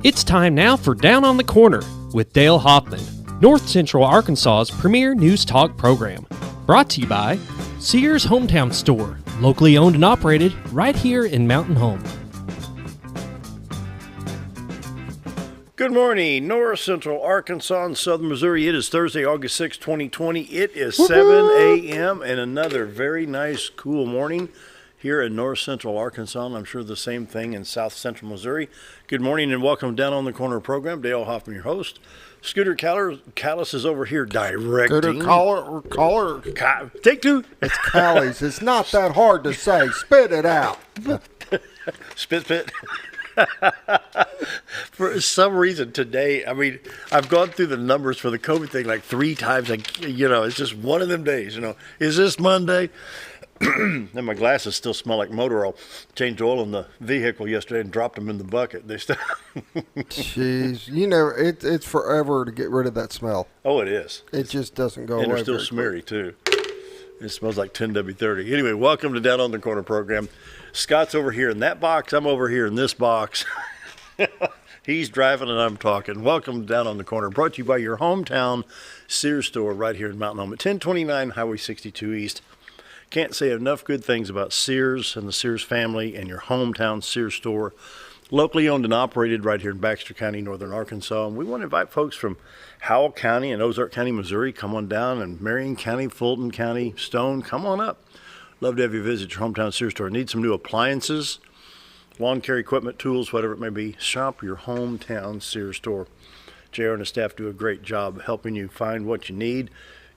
It's time now for Down on the Corner with Dale Hoffman, North Central Arkansas's premier news talk program. Brought to you by Sears Hometown Store, locally owned and operated right here in Mountain Home. Good morning, North Central Arkansas and Southern Missouri. It is Thursday, August 6, 2020. It is 7 a.m. and another very nice, cool morning here in North Central Arkansas, and I'm sure the same thing in South Central Missouri. Good morning and welcome Down on the Corner program. Dale Hoffman, your host. Scooter Callis is over here directing. Scooter caller. Take two. It's Callis. It's not that hard to say. Spit it out. Spit. For some reason today, I've gone through the numbers for the COVID thing like 3 times. It's just one of them days. Is this Monday? And my glasses still smell like motor oil. Changed oil in the vehicle yesterday and dropped them in the bucket. They still. Jeez, it's forever to get rid of that smell. Oh, it is. It just doesn't go away. And they're still smeary too. It smells like 10W30. Anyway, welcome to Down on the Corner program. Scott's over here in that box. I'm over here in this box. He's driving and I'm talking. Welcome Down on the Corner. Brought to you by your hometown Sears store right here in Mountain Home at 1029 Highway 62 East. Can't say enough good things about Sears and the Sears family and your hometown Sears store. Locally owned and operated right here in Baxter County, Northern Arkansas. And we want to invite folks from Howell County and Ozark County, Missouri. Come on down, and Marion County, Fulton County, Stone. Come on up. Love to have you visit your hometown Sears store. Need some new appliances, lawn care equipment, tools, whatever it may be. Shop your hometown Sears store. JR and the staff do a great job helping you find what you need.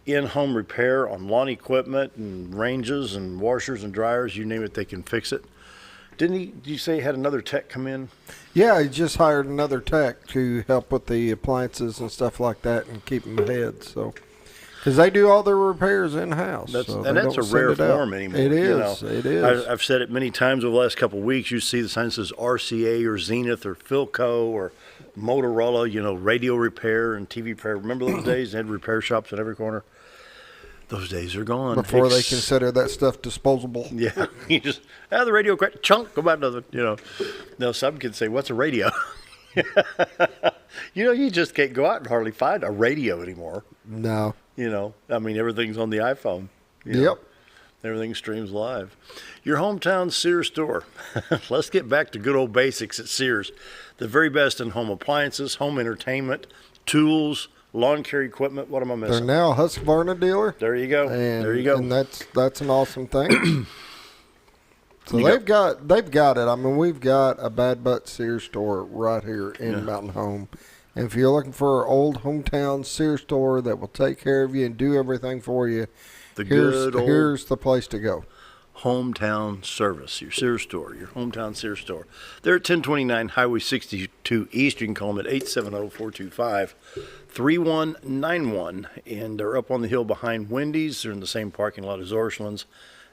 In-home repair on lawn equipment and ranges and washers and dryers, you name it, they can fix it. Did you say he had another tech come in? Yeah, he just hired another tech to help with the appliances and stuff like that and keep them ahead. So, because they do all their repairs in-house. That's a rare form anymore. It is. It is. I've said it many times over the last couple of weeks. You see the sign that says RCA or Zenith or Philco or Motorola, radio repair and TV repair. Remember those days? They had repair shops at every corner. Those days are gone. Before they consider that stuff disposable. Yeah. You just, the radio cracked, chunk, go back to the, Now, some kids say, what's a radio? You just can't go out and hardly find a radio anymore. No. Everything's on the iPhone. Yep. Everything streams live. Your hometown Sears store. Let's get back to good old basics at Sears. The very best in home appliances, home entertainment, tools, lawn care equipment. What am I missing? They're now a Husqvarna dealer. There you go. And that's an awesome thing. So they've got it. We've got a Bad Butt Sears store right here in Mountain Home. And if you're looking for an old hometown Sears store that will take care of you and do everything for you, here's the place to go. Hometown service, your Sears store, your hometown Sears store. They're at 1029 Highway 62 East. You can call them at 870-425-3191. And they're up on the hill behind Wendy's. They're in the same parking lot as Orscheln's,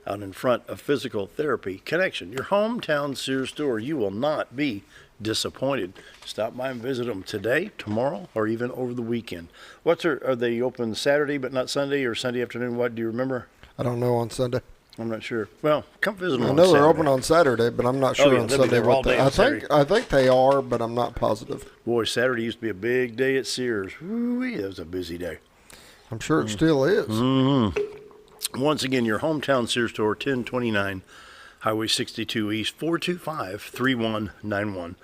out in front of Physical Therapy Connection. Your hometown Sears store. You will not be disappointed. Stop by and visit them today, tomorrow, or even over the weekend. Are they open Saturday but not Sunday, or Sunday afternoon? What do you remember? I don't know on Sunday. I'm not sure. Well, come visit them I on know Saturday. they're open on Saturday, but I'm not sure on Sunday. I think they are, but I'm not positive. Boy, Saturday used to be a big day at Sears. Woo-wee, that was a busy day. I'm sure it still is. Mm-hmm. Once again, your hometown Sears store, 1029 Highway 62 East, 425-3191.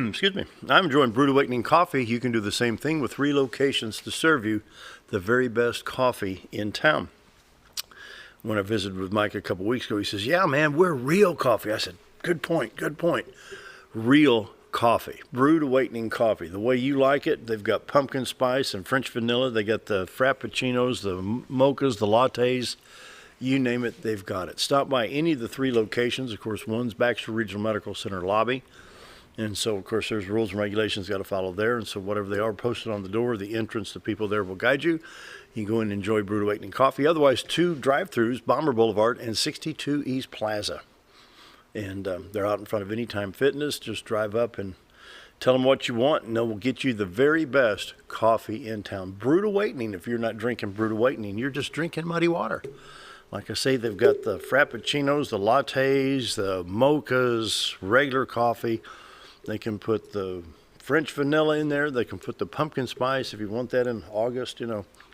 Excuse me. I'm enjoying Brewed Awakening coffee. You can do the same thing with 3 locations to serve you the very best coffee in town. When I visited with Mike a couple weeks ago, he says, yeah, man, we're real coffee. I said, good point. Real coffee, Brewed Awakening coffee, the way you like it. They've got pumpkin spice and French vanilla. They got the frappuccinos, the mochas, the lattes, you name it, they've got it. Stop by any of the 3 locations. Of course, one's Baxter Regional Medical Center lobby. And so, of course, there's rules and regulations got to follow there. And so whatever they are posted on the door, the entrance, the people there will guide you. You can go in and enjoy Brewed Awakening coffee. Otherwise, 2 drive-thrus, Bomber Boulevard and 62 East Plaza. And they're out in front of Anytime Fitness. Just drive up and tell them what you want, and they will get you the very best coffee in town. Brewed Awakening. If you're not drinking Brewed Awakening, you're just drinking muddy water. Like I say, they've got the frappuccinos, the lattes, the mochas, regular coffee. They can put the French vanilla in there. They can put the pumpkin spice if you want that in August,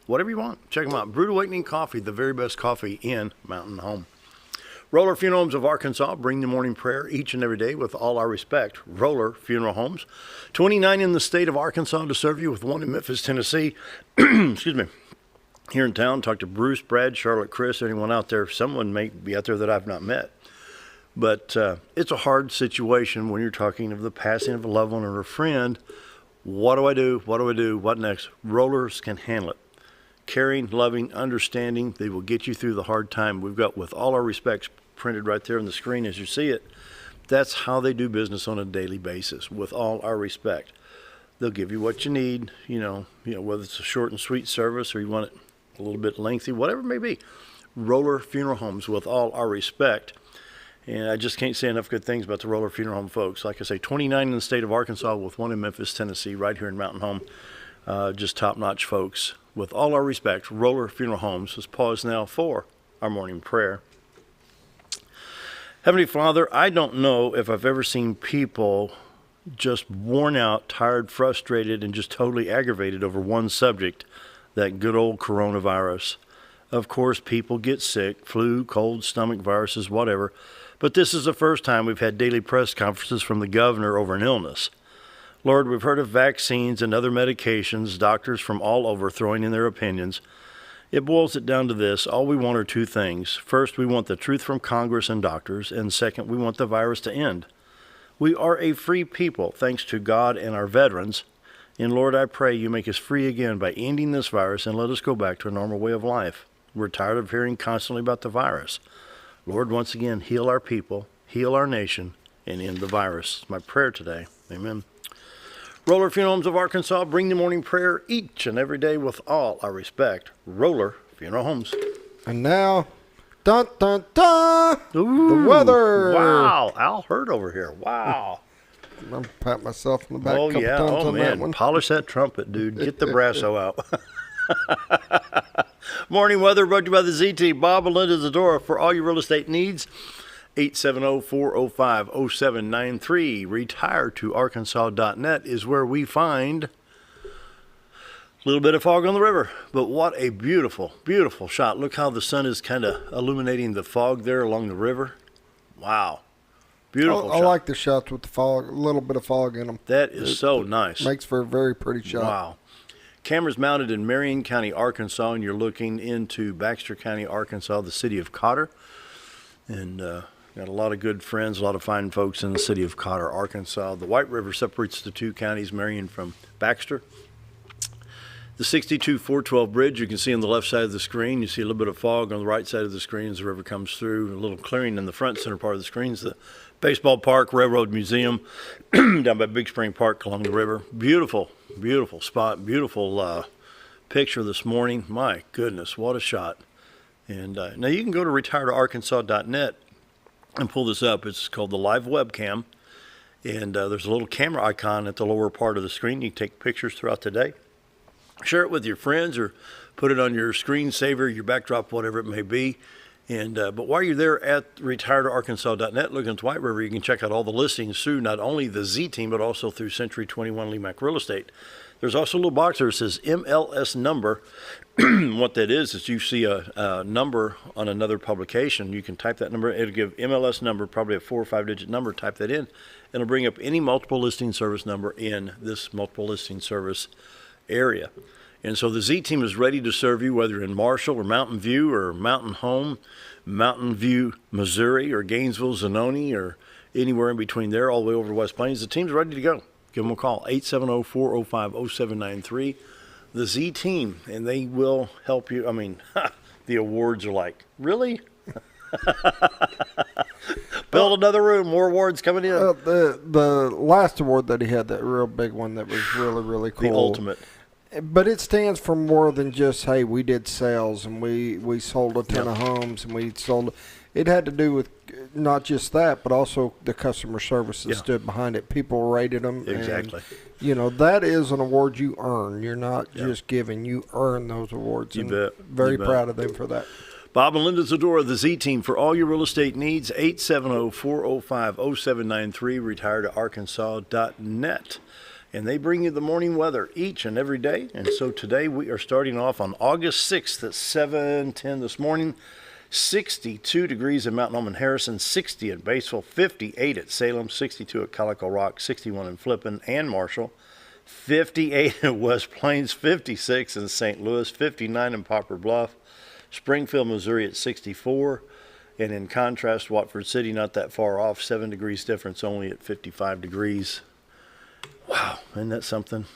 whatever you want. Check them out. Brewed Awakening Coffee, the very best coffee in Mountain Home. Roller Funeral Homes of Arkansas bring the morning prayer each and every day with all our respect. Roller Funeral Homes, 29 in the state of Arkansas to serve you, with one in Memphis, Tennessee. Excuse me. Here in town, talk to Bruce, Brad, Charlotte, Chris, anyone out there. Someone may be out there that I've not met. But it's a hard situation when you're talking of the passing of a loved one or a friend. What do I do? What do I do? What next? Rollers can handle it. Caring, loving, understanding. They will get you through the hard time. We've got with all our respects printed right there on the screen as you see it. That's how they do business on a daily basis, with all our respect. They'll give you what you need, whether it's a short and sweet service or you want it a little bit lengthy, whatever it may be. Roller Funeral Homes, with all our respect. And I just can't say enough good things about the Roller Funeral Home folks. Like I say, 29 in the state of Arkansas, with one in Memphis, Tennessee, right here in Mountain Home. Just top-notch folks. With all our respect, Roller Funeral Homes. Let's pause now for our morning prayer. Heavenly Father, I don't know if I've ever seen people just worn out, tired, frustrated, and just totally aggravated over one subject, that good old coronavirus. Of course, people get sick, flu, cold, stomach viruses, whatever. But this is the first time we've had daily press conferences from the governor over an illness. Lord, we've heard of vaccines and other medications, doctors from all over throwing in their opinions. It boils it down to this. All we want are two things. First, we want the truth from Congress and doctors. And second, we want the virus to end. We are a free people, thanks to God and our veterans. And Lord, I pray you make us free again by ending this virus and let us go back to a normal way of life. We're tired of hearing constantly about the virus. Lord, once again, heal our people, heal our nation, and end the virus. It's my prayer today. Amen. Roller Funeral Homes of Arkansas bring the morning prayer each and every day with all our respect. Roller Funeral Homes. And now, dun dun dun, Ooh, the weather. Wow, Al Hurd over here. Wow. I'm going to pat myself on the back Oh, a couple yeah. times Oh, on man. that one. Polish that trumpet, dude. Get the brasso out. Morning weather brought to you by the ZT. Bob and Linda Zadora for all your real estate needs. 870-405-0793. RetireToArkansas.net is where we find a little bit of fog on the river. But what a beautiful, beautiful shot. Look how the sun is kind of illuminating the fog there along the river. Wow. Beautiful I shot. like the shots with the fog, a little bit of fog in them. That is so nice. Makes for a very pretty shot. Wow. Cameras mounted in Marion County, Arkansas, and you're looking into Baxter County, Arkansas, the city of Cotter. And got a lot of good friends, a lot of fine folks in the city of Cotter, Arkansas. The White River separates the two counties, Marion from Baxter. The 62-412 bridge you can see on the left side of the screen. You see a little bit of fog on the right side of the screen as the river comes through. A little clearing in the front center part of the screen is the baseball park, Railroad Museum, down by Big Spring Park along the river. Beautiful, beautiful spot, beautiful picture this morning. My goodness, what a shot. And now you can go to RetireToArkansas.net and pull this up. It's called the live webcam. And there's a little camera icon at the lower part of the screen. You can take pictures throughout the day. Share it with your friends or put it on your screensaver, your backdrop, whatever it may be. And but while you're there at RetireToArkansas.net looking at the White River, you can check out all the listings through not only the Z Team, but also through Century 21 Lemac Real Estate. There's also a little box there that says MLS number. What that is you see a number on another publication. You can type that number. It'll give MLS number, probably a 4 or 5 digit number. Type that in. And it'll bring up any multiple listing service number in this multiple listing service area. And so the Z Team is ready to serve you, whether in Marshall or Mountain View or Mountain Home, Mountain View, Missouri, or Gainesville, Zanoni, or anywhere in between there, all the way over to West Plains. The team's ready to go. Give them a call, 870-405-0793. The Z Team, and they will help you. I mean, the awards are like, really? Build another room, more awards coming in. The last award that he had, that real big one that was really, really cool. The ultimate. But it stands for more than just, hey, we did sales and we sold a ton of homes and we sold. It had to do with not just that, but also the customer service that stood behind it. People rated them. Exactly. And, that is an award you earn. You're not just giving. You earn those awards. You and bet. Very You bet. proud of them for that. Bob and Linda Zadora, the Z-Team, for all your real estate needs, 870-405-0793, retiredarkansas.net. And they bring you the morning weather each and every day. And so today we are starting off on August 6th at 7:10 this morning. 62 degrees in Mountain Home and Harrison, 60 at Batesville, 58 at Salem, 62 at Calico Rock, 61 in Flippin and Marshall, 58 at West Plains, 56 in St. Louis, 59 in Poplar Bluff, Springfield, Missouri at 64, and in contrast, Watford City, not that far off, 7 degrees difference only at 55 degrees. Wow, isn't that something?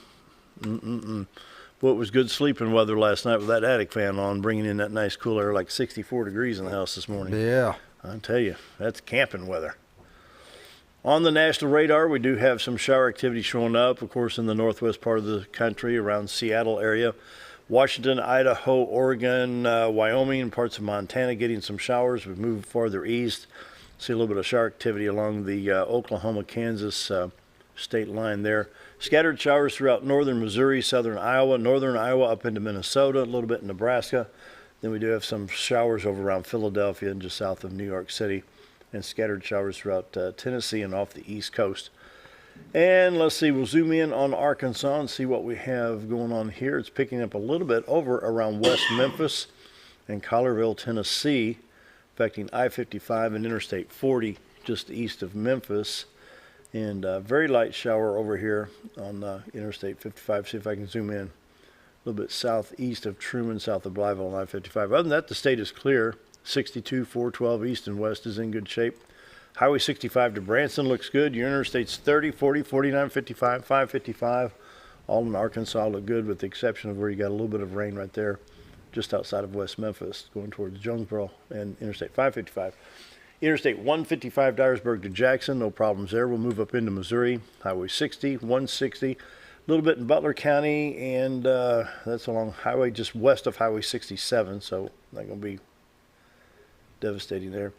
Boy, it was good sleeping weather last night with that attic fan on, bringing in that nice cool air, like 64 degrees in the house this morning. Yeah. I tell you, that's camping weather. On the national radar, we do have some shower activity showing up, of course, in the northwest part of the country, around Seattle area. Washington, Idaho, Oregon, Wyoming, and parts of Montana getting some showers. We've moved farther east. See a little bit of shower activity along the Oklahoma-Kansas state line there. Scattered showers throughout northern Missouri, southern Iowa, northern Iowa up into Minnesota, a little bit in Nebraska. Then we do have some showers over around Philadelphia and just south of New York City, and scattered showers throughout Tennessee and off the East Coast. And let's see, we'll zoom in on Arkansas and see what we have going on here. It's picking up a little bit over around West Memphis and Collierville, Tennessee, affecting I-55 and Interstate 40 just east of Memphis. And very light shower over here on Interstate 55. See if I can zoom in. A little bit southeast of Truman, south of Blytheville on I-55. Other than that, the state is clear. 62, 412 east and west is in good shape. Highway 65 to Branson looks good. Your interstates 30, 40, 49, 55, 555. All in Arkansas look good with the exception of where you got a little bit of rain right there just outside of West Memphis going towards Jonesboro and Interstate 555. Interstate 155 Dyersburg to Jackson, no problems there. We'll move up into Missouri. Highway 60, 160. A little bit in Butler County, and that's along highway just west of Highway 67, so not going to be devastating there.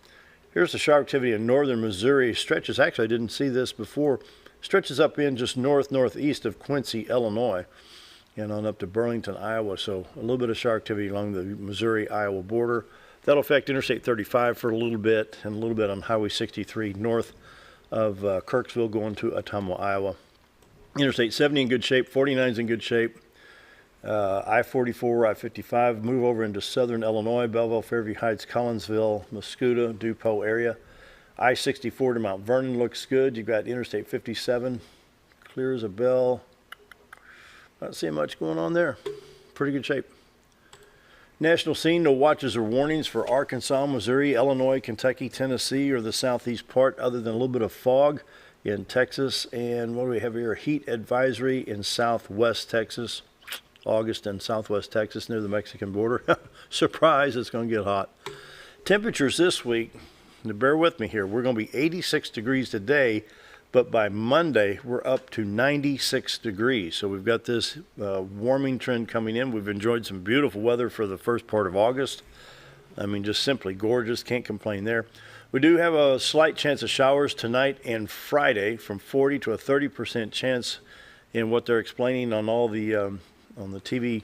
Here's the shower activity in northern Missouri. Stretches, actually I didn't see this before, stretches up in just northeast of Quincy, Illinois, and on up to Burlington, Iowa. So a little bit of shower activity along the Missouri-Iowa border. That'll affect Interstate 35 for a little bit, and a little bit on Highway 63 north of Kirksville going to Ottumwa, Iowa. Interstate 70 in good shape, 49's in good shape. I-44, I-55, move over into southern Illinois, Belleville, Fairview Heights, Collinsville, Muscuda, DuPont area. I-64 to Mount Vernon looks good. You've got Interstate 57, clear as a bell. Not seeing much going on there. Pretty good shape. National scene, no watches or warnings for Arkansas, Missouri, Illinois, Kentucky, Tennessee, or the southeast part, other than a little bit of fog in Texas. And what do we have here? Heat advisory in southwest Texas. August in southwest Texas near the Mexican border. Surprise, it's going to get hot. Temperatures this week, now bear with me here, we're going to be 86 degrees today, but by Monday we're up to 96 degrees. So we've got this warming trend coming in. We've enjoyed some beautiful weather for the first part of August. I mean, just simply gorgeous, can't complain there. We do have a slight chance of showers tonight and Friday, from 40 to a 30% chance. In what they're explaining on all the on the TV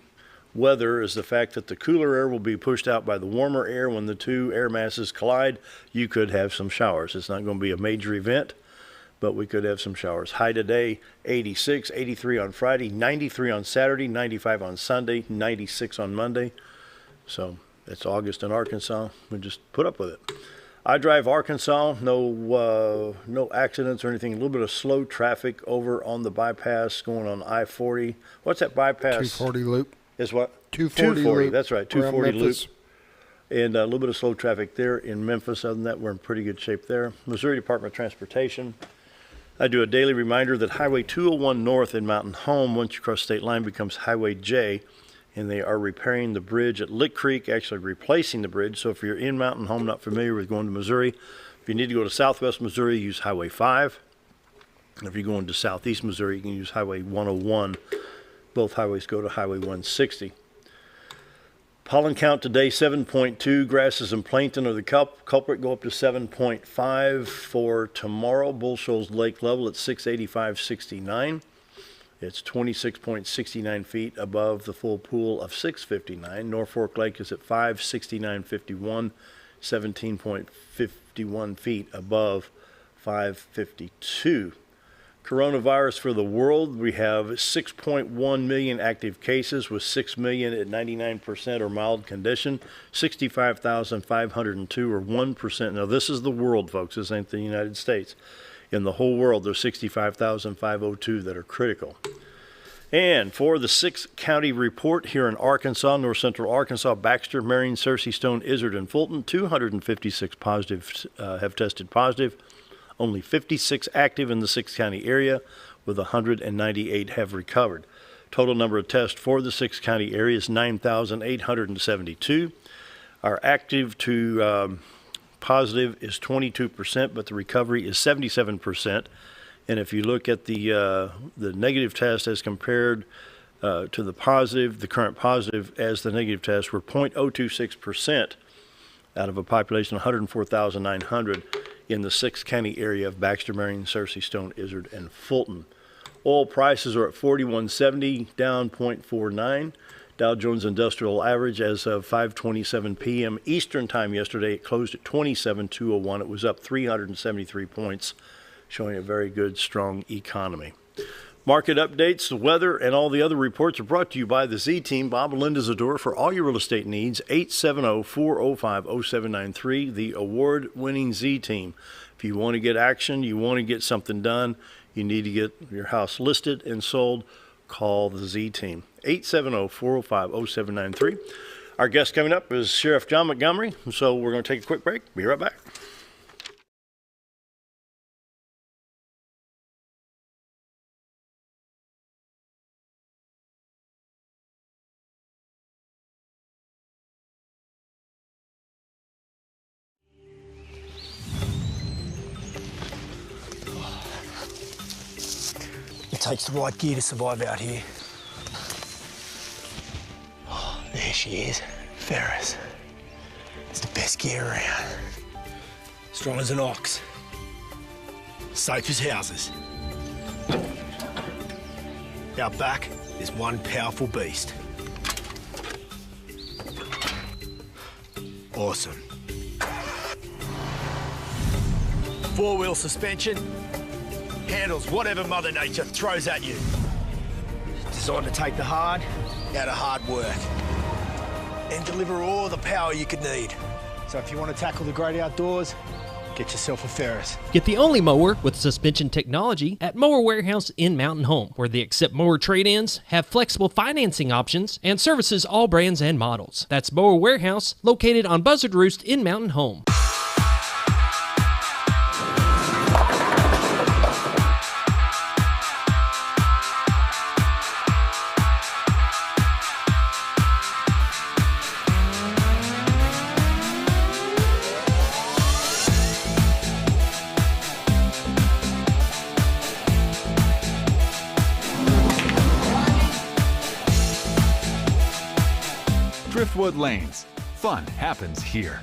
weather is the fact that the cooler air will be pushed out by the warmer air. When the two air masses collide, you could have some showers. It's not going to be a major event, but we could have some showers. High today, 86, 83 on Friday, 93 on Saturday, 95 on Sunday, 96 on Monday. So it's August in Arkansas. We just put up with it. I drive Arkansas, no accidents or anything. A little bit of slow traffic over on the bypass going on I-40. What's that bypass? 240 loop. Is what? 240 loop. That's right, 240 loop. Memphis. And a little bit of slow traffic there in Memphis. Other than that, we're in pretty good shape there. Missouri Department of Transportation. I do a daily reminder that Highway 201 North in Mountain Home, once you cross state line, becomes Highway J. And they are repairing the bridge at Lick Creek, actually replacing the bridge. So if you're in Mountain Home, not familiar with going to Missouri, if you need to go to southwest Missouri, use Highway 5. If you're going to southeast Missouri, you can use Highway 101. Both highways go to Highway 160. Pollen count today, 7.2. Grasses and plankton are the culprit, go up to 7.5 for tomorrow. Bull Shoals lake level at 685.69. It's 26.69 feet above the full pool of 659. Norfolk Lake is at 569.51, 17.51 feet above 552. Coronavirus for the world, we have 6.1 million active cases with 6 million at 99% or mild condition, 65,502 or 1%. Now this is the world, folks. This ain't the United States. In the whole world, there's 65,502 that are critical. And for the 6-county report here in Arkansas, north central Arkansas, Baxter, Marion, Searcy, Stone, Izard, and Fulton, 256 positives have tested positive. Only 56 active in the 6-county area, with 198 have recovered. Total number of tests for the 6-county area is 9,872. Our active to positive is 22%, but the recovery is 77%. And if you look at the negative test as compared to the positive, the current positive as the negative test, we're 0.026% out of a population of 104,900 in the 6-county area of Baxter, Marion, Searcy, Stone, Izard, and Fulton. Oil prices are at $41.70, down 0.49. Dow Jones Industrial Average as of 5:27 p.m. Eastern Time yesterday, it closed at 27,201. It was up 373 points, showing a very good, strong economy. Market updates, the weather, and all the other reports are brought to you by the Z-Team. Bob and Linda Zador for all your real estate needs. 870-405-0793, the award-winning Z-Team. If you want to get action, you want to get something done, you need to get your house listed and sold, call the Z-Team. 870-405-0793. Our guest coming up is Sheriff John Montgomery, so we're going to take a quick break. Be right back. It takes the right gear to survive out here. Oh, there she is, Ferris. It's the best gear around. Strong as an ox. Safe as houses. Out back, there's one powerful beast. Awesome. 4-wheel suspension. Handles whatever Mother Nature throws at you. Designed to take the hard out of hard work and deliver all the power you could need. So if you want to tackle the great outdoors, get yourself a Ferris. Get the only mower with suspension technology at Mower Warehouse in Mountain Home, where they accept mower trade-ins, have flexible financing options, and services all brands and models. That's Mower Warehouse, located on Buzzard Roost in Mountain Home. Driftwood Lanes. Fun happens here.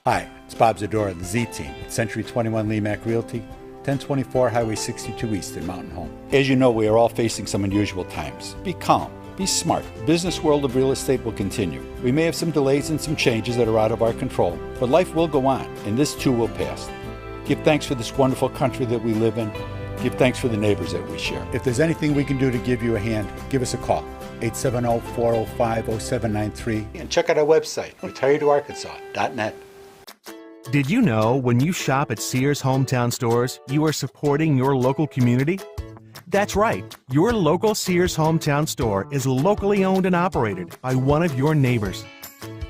Hi, it's Bob Zador of the Z-Team at Century 21 Lemac Realty, 1024 Highway 62 East in Mountain Home. As you know, we are all facing some unusual times. Be calm. Be smart. The business world of real estate will continue. We may have some delays and some changes that are out of our control, but life will go on, and this too will pass. Give thanks for this wonderful country that we live in. Give thanks for the neighbors that we share. If there's anything we can do to give you a hand, give us a call. 870-405-0793. And check out our website, retiredtoarkansas.net. Did you know when you shop at Sears Hometown Stores, you are supporting your local community? That's right. Your local Sears Hometown Store is locally owned and operated by one of your neighbors.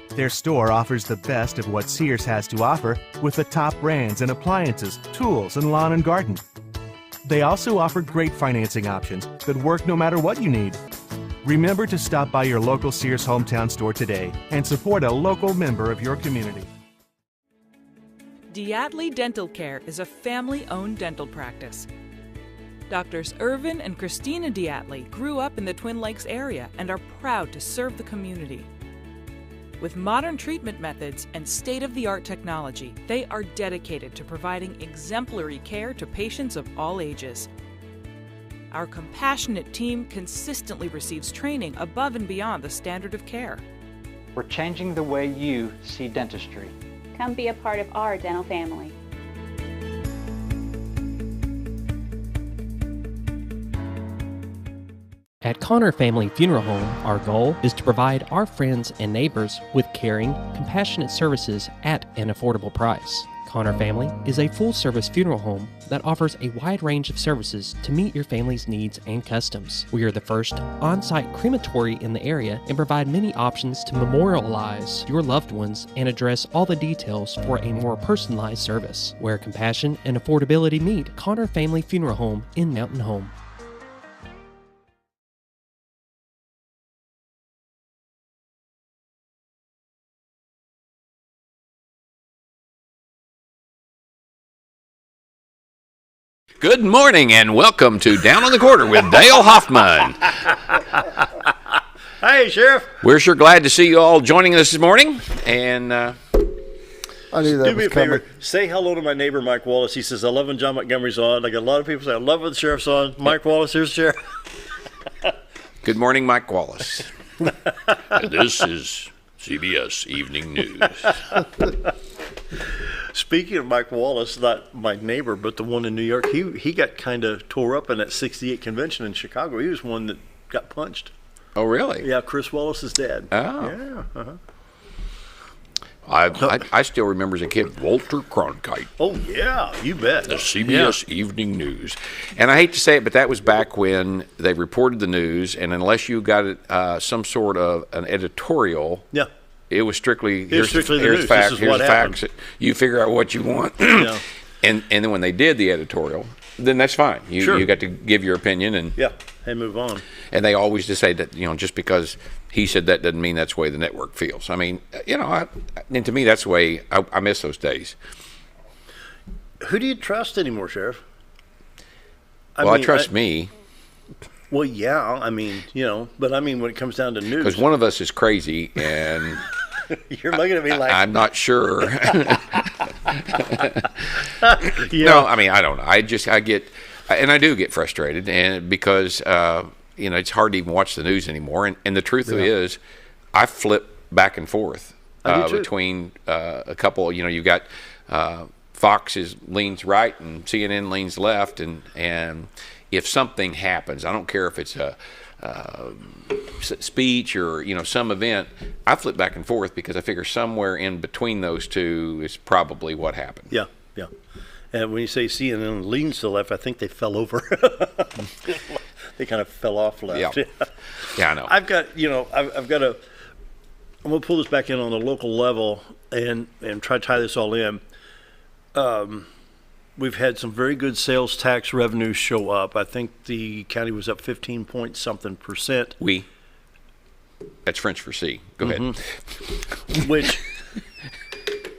Their store offers the best of what Sears has to offer with the top brands and appliances, tools, and lawn and garden. They also offer great financing options that work no matter what you need. Remember to stop by your local Sears Hometown Store today and support a local member of your community. Diatley Dental Care is a family-owned dental practice. Doctors Irvin and Christina Diatley grew up in the Twin Lakes area and are proud to serve the community. With modern treatment methods and state-of-the-art technology, they are dedicated to providing exemplary care to patients of all ages. Our compassionate team consistently receives training above and beyond the standard of care. We're changing the way you see dentistry. Come be a part of our dental family. At Connor Family Funeral Home, our goal is to provide our friends and neighbors with caring, compassionate services at an affordable price. Connor Family is a full-service funeral home that offers a wide range of services to meet your family's needs and customs. We are the first on-site crematory in the area and provide many options to memorialize your loved ones and address all the details for a more personalized service. Where compassion and affordability meet, Connor Family Funeral Home in Mountain Home. Good morning and welcome to Down on the Quarter with Dale Hoffman. Hey, Sheriff. We're sure glad to see you all joining us this morning. And I knew that do me was a favor. coming. Say hello to my neighbor, Mike Wallace. He says, I love when John Montgomery's on. I got a lot of people say, I love when the Sheriff's on. Mike Wallace, here's the Sheriff. good morning, Mike Wallace. And this is CBS Evening News. Speaking of Mike Wallace, not my neighbor, but the one in New York, he got kind of tore up in that 68 convention in Chicago. He was one that got punched. Oh, really? Yeah, Chris Wallace's dad. Oh. Yeah. Uh-huh. I still remember as a kid Walter Cronkite. Oh, yeah, you bet. The CBS Evening News. And I hate to say it, but that was back when they reported the news, and unless you got some sort of an editorial, Yeah. it was strictly Here's the news. facts. This is Here's what the happened. facts. You figure out what you want. Yeah. And then when they did the editorial, then that's fine. Sure. You got to give your opinion, and move on. And they always just say that just because he said that doesn't mean that's the way the network feels. I mean, and to me that's the way I miss those days. Who do you trust anymore, Sheriff? I trust me. Well, yeah, I mean, but I mean when it comes down to news. Because one of us is crazy, and you're looking at me like I'm not sure. Yeah. No, I mean, I don't know. I do get frustrated, and because it's hard to even watch the news anymore. And the truth is, I flip back and forth between a couple. You've got Fox leans right and CNN leans left, and if something happens, I don't care if it's a speech or some event, I flip back and forth because I figure somewhere in between those two is probably what happened. Yeah. And when you say CNN leans to the left, I think they fell over. They kind of fell off left. Yeah, I know. I've got I'm going to pull this back in on the local level and try to tie this all in. We've had some very good sales tax revenues show up. I think the county was up 15 point something percent. That's French for C. Go ahead. Which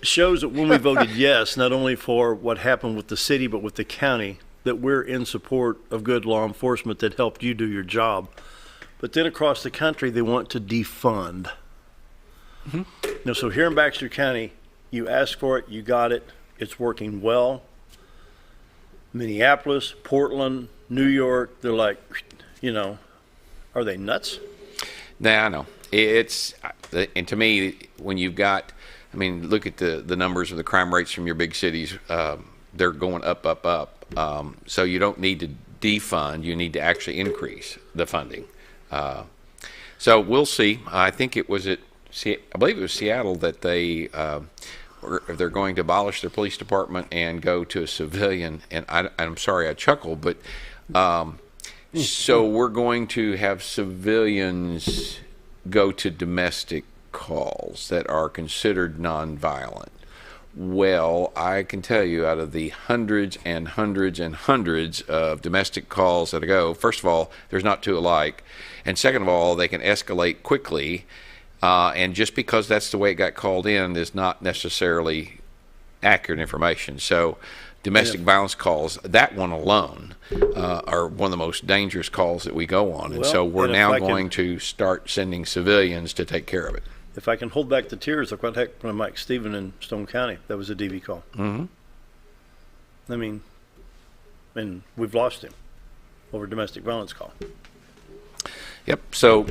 shows that when we voted yes, not only for what happened with the city, but with the county, that we're in support of good law enforcement that helped you do your job. But then across the country, they want to defund. So here in Baxter County, you asked for it, you got it, it's working well. Minneapolis, Portland, New York, they're like, are they nuts? Nah, I know. And to me, when you've got, look at the numbers of the crime rates from your big cities. They're going up. So you don't need to defund. You need to actually increase the funding. So we'll see. I think it was I believe it was Seattle that they're going to abolish their police department and go to a civilian. And I'm sorry I chuckle, but so we're going to have civilians go to domestic calls that are considered nonviolent. Well, I can tell you out of the hundreds and hundreds and hundreds of domestic calls that go, first of all, there's not two alike. And second of all, they can escalate quickly. And just because that's the way it got called in is not necessarily accurate information. So domestic violence calls, that one alone, are one of the most dangerous calls that we go on. And so we're now going to start sending civilians to take care of it. If I can hold back the tears, look what happened to Mike Stephen in Stone County. That was a DV call. Mm-hmm. And we've lost him. over domestic violence call. Yep. So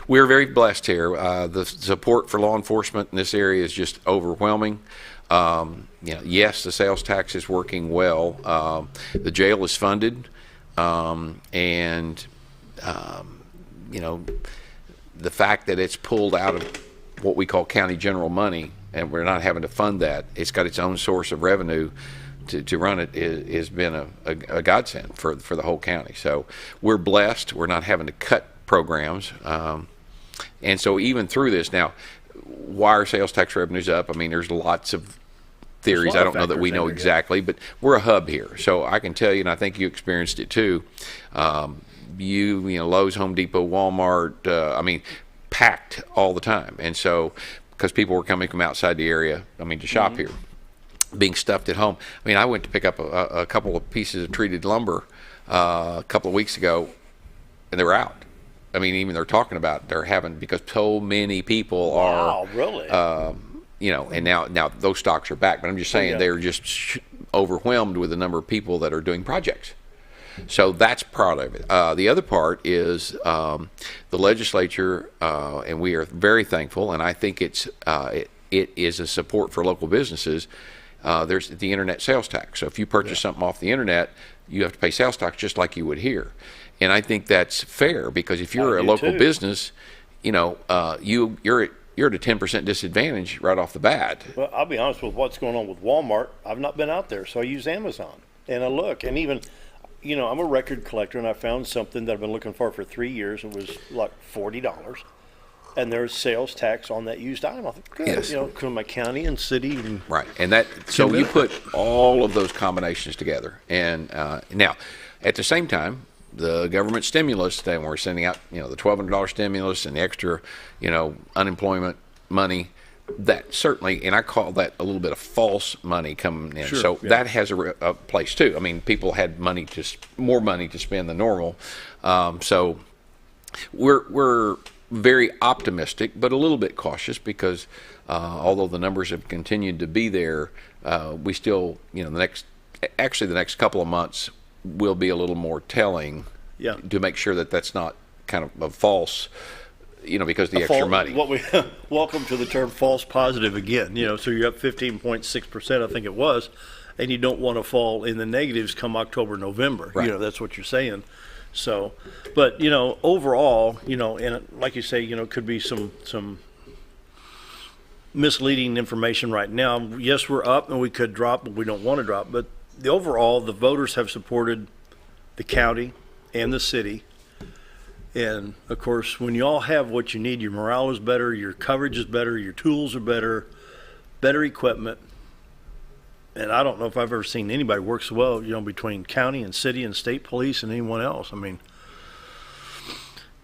we're very blessed here. The support for law enforcement in this area is just overwhelming. Yes, the sales tax is working well. The jail is funded, and the fact that it's pulled out of what we call county general money, and we're not having to fund that. It's got its own source of revenue to run it has been a godsend for the whole county. So we're blessed. We're not having to cut programs. And so even through this now, why are sales tax revenues up? I mean, there's lots of theories. I don't know that we know exactly, but we're a hub here. So I can tell you, and I think you experienced it too, Lowe's, Home Depot, Walmart, packed all the time. And so because people were coming from outside the area, to shop here, being stuffed at home. I went to pick up a couple of pieces of treated lumber a couple of weeks ago, and they were out. Even they're talking about they're having, because so many people are. Wow, really? And now those stocks are back. But I'm just saying they're just overwhelmed with the number of people that are doing projects. So that's part of it. The other part is the legislature, and we are very thankful, and I think it is a support for local businesses. There's the internet sales tax. So if you purchase something off the internet, you have to pay sales tax just like you would here. And I think that's fair, because if you're a local business, you're at a 10% disadvantage right off the bat. Well, I'll be honest with what's going on with Walmart. I've not been out there, so I use Amazon. And I look, and even, I'm a record collector, and I found something that I've been looking for 3 years. It was like $40. And there's sales tax on that used item. I think, good, yes. From my county and city. And right, and so you put all of those combinations together. And now, at the same time, the government stimulus that we're sending out, the $1,200 stimulus and the extra, unemployment money, that certainly, and I call that a little bit of false money coming in. Sure, so that has a place too. People had more money to spend than normal. So we're very optimistic, but a little bit cautious, because although the numbers have continued to be there, we still, the next couple of months will be a little more telling to make sure that that's not kind of a false, because the extra money. Welcome to the term false positive again. So you're up 15.6%, I think it was, and you don't want to fall in the negatives come October, November. Right. That's what you're saying. So, but overall, and like you say, could be some misleading information right now. Yes, we're up and we could drop, but we don't want to drop. But the voters have supported the county and the city. And of course, when you all have what you need, your morale is better, your coverage is better, your tools are better equipment. And I don't know if I've ever seen anybody work so well, between county and city and state police and anyone else. And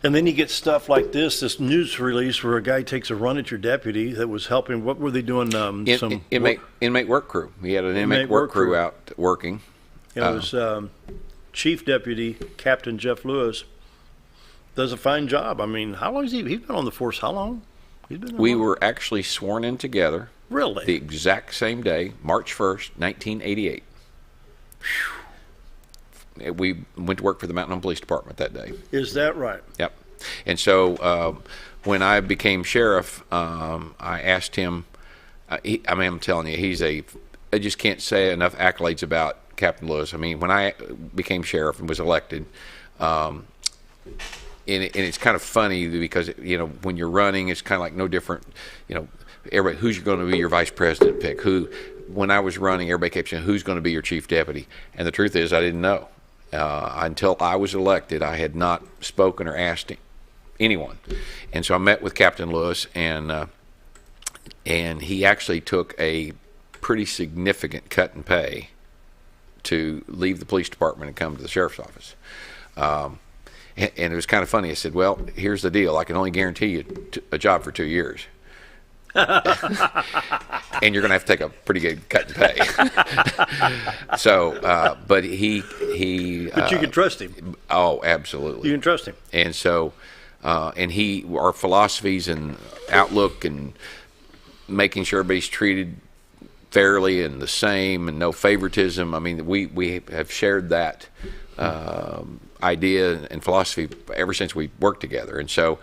then you get stuff like this news release where a guy takes a run at your deputy that was helping. What were they doing? Inmate work crew. We had an inmate work crew out working. It was Chief Deputy Captain Jeff Lewis. Does a fine job. How long has he's been on the force? How long? We were actually sworn in together. Really? The exact same day, March 1st, 1988. Whew. We went to work for the Mountain Home Police Department that day. Is that right? Yep. And so when I became sheriff, I asked him, I'm telling you, I just can't say enough accolades about Captain Lewis. When I became sheriff and was elected, and it's kind of funny because, when you're running, it's kind of like no different, everybody, who's going to be your vice president pick? When I was running, everybody kept saying, who's going to be your chief deputy? And the truth is, I didn't know. Until I was elected, I had not spoken or asked anyone. And so I met with Captain Lewis, and he actually took a pretty significant cut in pay to leave the police department and come to the sheriff's office. And it was kind of funny. I said, well, here's the deal. I can only guarantee you a job for 2 years. And you're going to have to take a pretty good cut in pay. So, but he. But you can trust him. Oh, absolutely. You can trust him. And so, our philosophies and outlook and making sure everybody's treated fairly and the same and no favoritism. We have shared that idea and philosophy ever since we worked together. And so,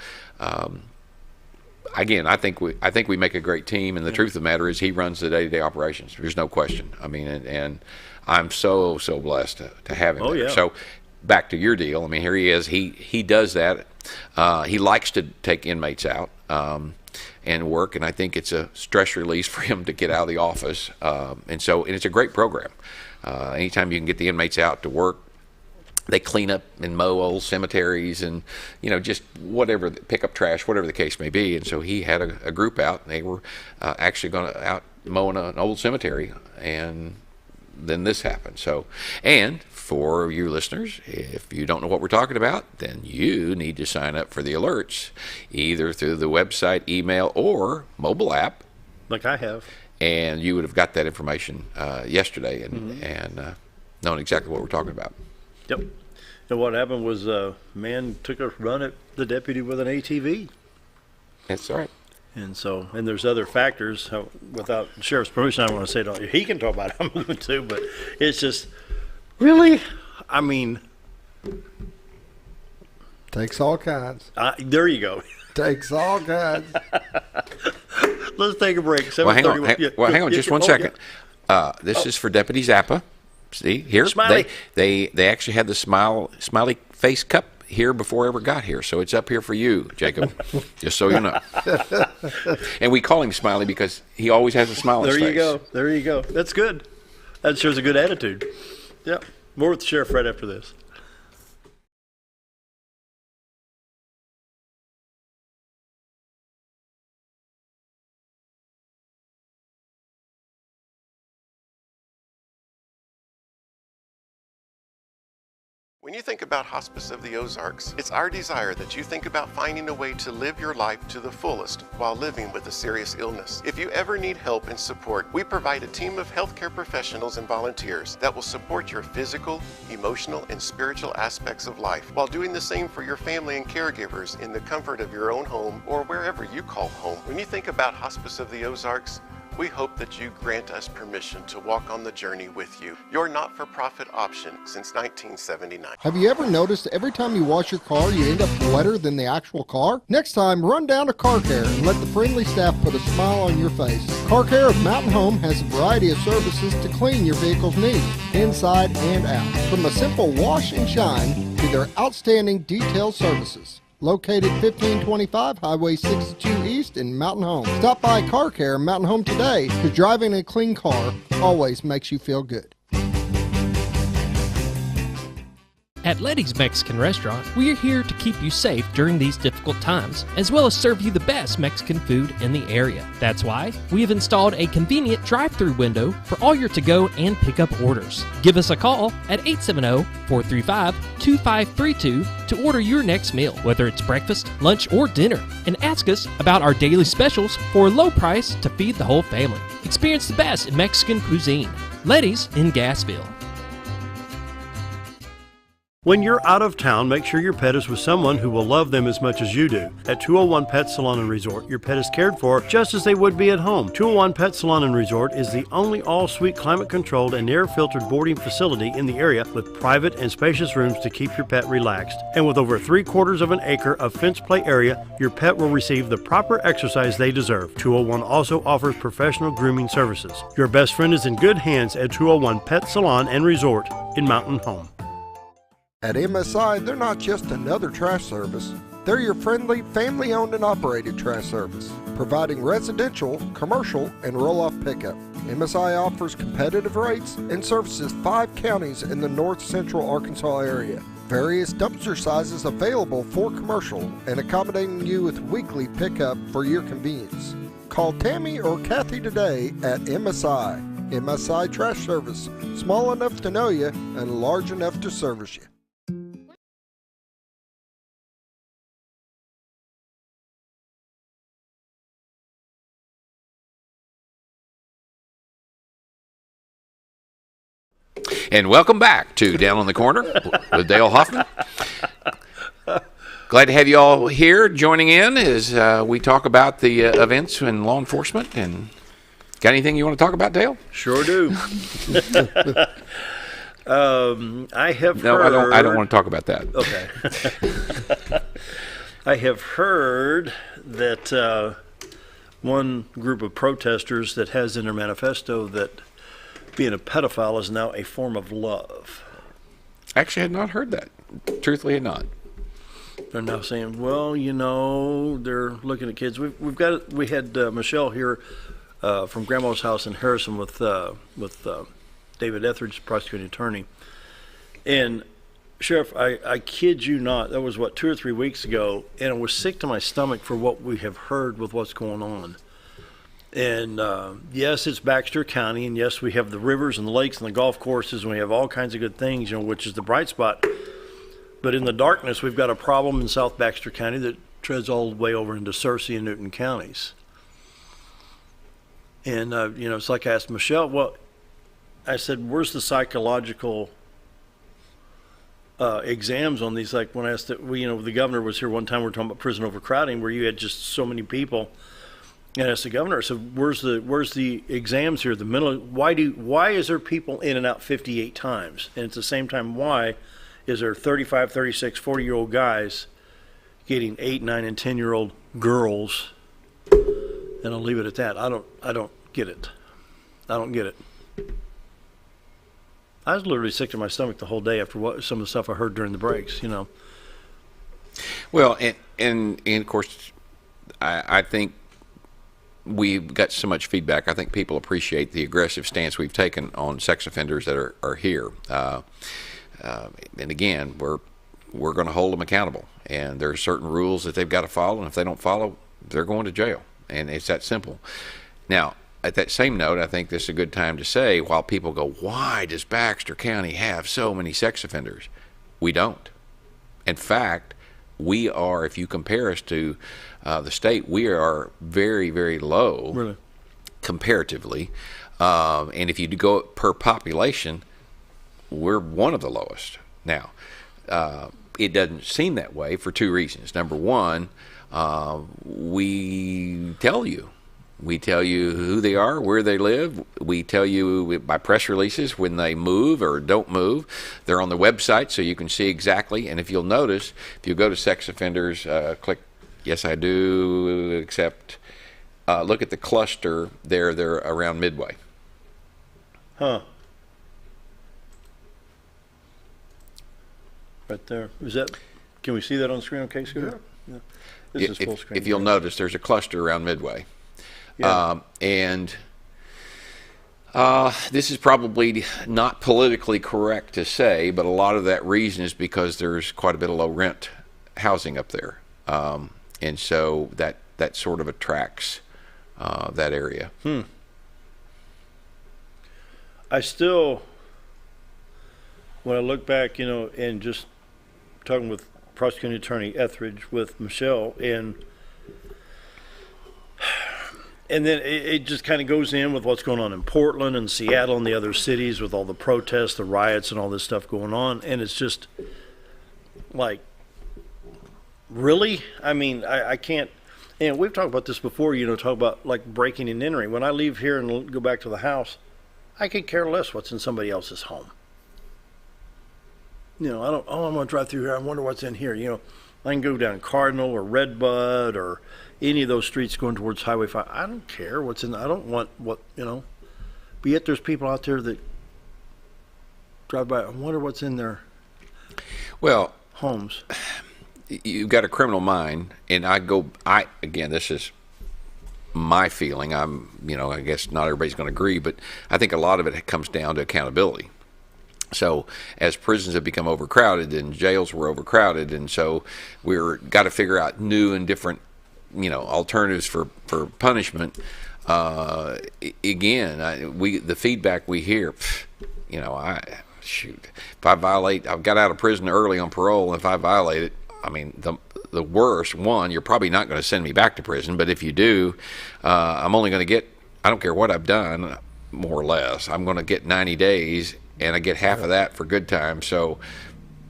again, I think we make a great team. And the truth of the matter is, he runs the day-to-day operations. There's no question. I mean, and I'm so blessed to have him there. Yeah. So back to your deal. I mean, here he is. He does that. He likes to take inmates out and work, and I think it's a stress release for him to get out of the office. And it's a great program. Anytime you can get the inmates out to work, they clean up and mow old cemeteries and, just whatever, pick up trash, whatever the case may be. And so he had a group out, and they were actually going out mowing an old cemetery, and then this happened. So, and for you listeners, if you don't know what we're talking about, then you need to sign up for the alerts, either through the website, email, or mobile app. Like I have. And you would have got that information yesterday and known exactly what we're talking about. Yep. And what happened was a man took a run at the deputy with an ATV. That's right. And there's other factors. Without the sheriff's permission, I don't want to say it. He can talk about it too, but it's just, really? I mean. Takes all kinds. There you go. Takes all kinds. Let's take a break. Well, hang on just one second. Yeah. This is for Deputy Zappa. See, here, Smiley. they actually had the smiley face cup here before I ever got here, so it's up here for you, Jacob, just so you know. And we call him Smiley because he always has a smile on his face. There you go. That's good. That shows a good attitude. Yep. More with the sheriff right after this. When you think about Hospice of the Ozarks, it's our desire that you think about finding a way to live your life to the fullest while living with a serious illness. If you ever need help and support, we provide a team of healthcare professionals and volunteers that will support your physical, emotional, and spiritual aspects of life while doing the same for your family and caregivers in the comfort of your own home or wherever you call home. When you think about Hospice of the Ozarks, we hope that you grant us permission to walk on the journey with you. Your not-for-profit option since 1979. Have you ever noticed every time you wash your car, you end up wetter than the actual car? Next time, run down to Car Care and let the friendly staff put a smile on your face. Car Care of Mountain Home has a variety of services to clean your vehicle's needs, inside and out. From a simple wash and shine to their outstanding detailed services. Located 1525 Highway 62 East in Mountain Home. Stop by Car Care Mountain Home today, because driving a clean car always makes you feel good. At Letty's Mexican Restaurant, we are here to keep you safe during these difficult times, as well as serve you the best Mexican food in the area. That's why we have installed a convenient drive-through window for all your to-go and pickup orders. Give us a call at 870-435-2532 to order your next meal, whether it's breakfast, lunch, or dinner, and ask us about our daily specials for a low price to feed the whole family. Experience the best in Mexican cuisine. Letty's in Gassville. When you're out of town, make sure your pet is with someone who will love them as much as you do. At 201 Pet Salon and Resort, your pet is cared for just as they would be at home. 201 Pet Salon and Resort is the only all-suite climate-controlled and air-filtered boarding facility in the area with private and spacious rooms to keep your pet relaxed. And with over 3/4 of an acre of fenced play area, your pet will receive the proper exercise they deserve. 201 also offers professional grooming services. Your best friend is in good hands at 201 Pet Salon and Resort in Mountain Home. At MSI, they're not just another trash service. They're your friendly, family-owned and operated trash service, providing residential, commercial, and roll-off pickup. MSI offers competitive rates and services 5 counties in the north central Arkansas area. Various dumpster sizes available for commercial and accommodating you with weekly pickup for your convenience. Call Tammy or Kathy today at MSI. MSI Trash Service, small enough to know you and large enough to service you. And welcome back to Down on the Corner with Dale Hoffman. Glad to have you all here joining in as we talk about the events in law enforcement. And got anything you want to talk about, Dale? Sure do. I have No, heard... I don't want to talk about that. Okay. I have heard that one group of protesters that has in their manifesto that being a pedophile is now a form of love. Actually, I had not heard that. Truthfully, had not. They're now saying, well, you know, they're looking at kids. We had Michelle here from Grandma's house in Harrison with David Etheridge, prosecuting attorney. And Sheriff, I kid you not, that was 2 or 3 weeks ago, and I was sick to my stomach for what we have heard with what's going on. And yes, it's Baxter County, and yes, we have the rivers and the lakes and the golf courses, and we have all kinds of good things, you know, which is the bright spot. But in the darkness, we've got a problem in South Baxter County that treads all the way over into Searcy and Newton counties. And, you know, it's like I asked Michelle, well, I said, where's the psychological exams on these? Like when I asked that, you know, the governor was here one time, we were talking about prison overcrowding, where you had just so many people. And I asked the governor, I said, where's the exams here? The mental, why is there people in and out 58 times? And at the same time, why is there 35, 36, 40-year-old guys getting 8, 9, and 10-year-old girls? And I'll leave it at that. I don't get it. I don't get it. I was literally sick to my stomach the whole day after some of the stuff I heard during the breaks, you know. Well, and of course, I think we've got so much feedback. I think people appreciate the aggressive stance we've taken on sex offenders that are here. And again, we're going to hold them accountable, and there are certain rules that they've got to follow, and if they don't follow, they're going to jail, and it's that simple. Now, at that same note, I think this is a good time to say, while people go, why does Baxter County have so many sex offenders? We don't. In fact, we are, if you compare us to the state, we are very, very low, really, comparatively. And if you go per population, we're one of the lowest. Now, it doesn't seem that way for 2 reasons. Number one, we tell you who they are, where they live. We tell you by press releases when they move or don't move. They're on the website, so you can see exactly. And if you'll notice, if you go to sex offenders, click yes I do, except look at the cluster there. They're around Midway. Huh. Right there. Is that? Can we see that on the screen? Okay, Scooter. Yeah. This is full screen. If you'll notice, there's a cluster around Midway. Yeah. And this is probably not politically correct to say, but a lot of that reason is because there's quite a bit of low rent housing up there. And so that sort of attracts that area. I still, when I look back, you know, and just talking with prosecuting attorney Etheridge, with Michelle, and then it just kind of goes in with what's going on in Portland and Seattle and the other cities with all the protests, the riots, and all this stuff going on. And it's just like, really? I mean, I can't. And we've talked about this before, you know, talk about like breaking and entering. When I leave here and go back to the house, I could care less what's in somebody else's home. You know, I'm going to drive through here. I wonder what's in here. You know, I can go down Cardinal or Redbud or any of those streets going towards Highway 5. I don't care what's in. I don't want what, you know. But yet there's people out there that drive by. I wonder what's in their homes. You've got a criminal mind, and again, this is my feeling. I guess not everybody's going to agree, but I think a lot of it comes down to accountability. So as prisons have become overcrowded and jails were overcrowded, and so we're got to figure out new and different, you know, alternatives for punishment. Again, the feedback we hear, you know, if I violate, I've got out of prison early on parole, and if I violate it, I mean, the worst one, you're probably not going to send me back to prison, but if you do, I'm only going to get, I don't care what I've done, more or less, I'm going to get 90 days, and I get half of that for good time, so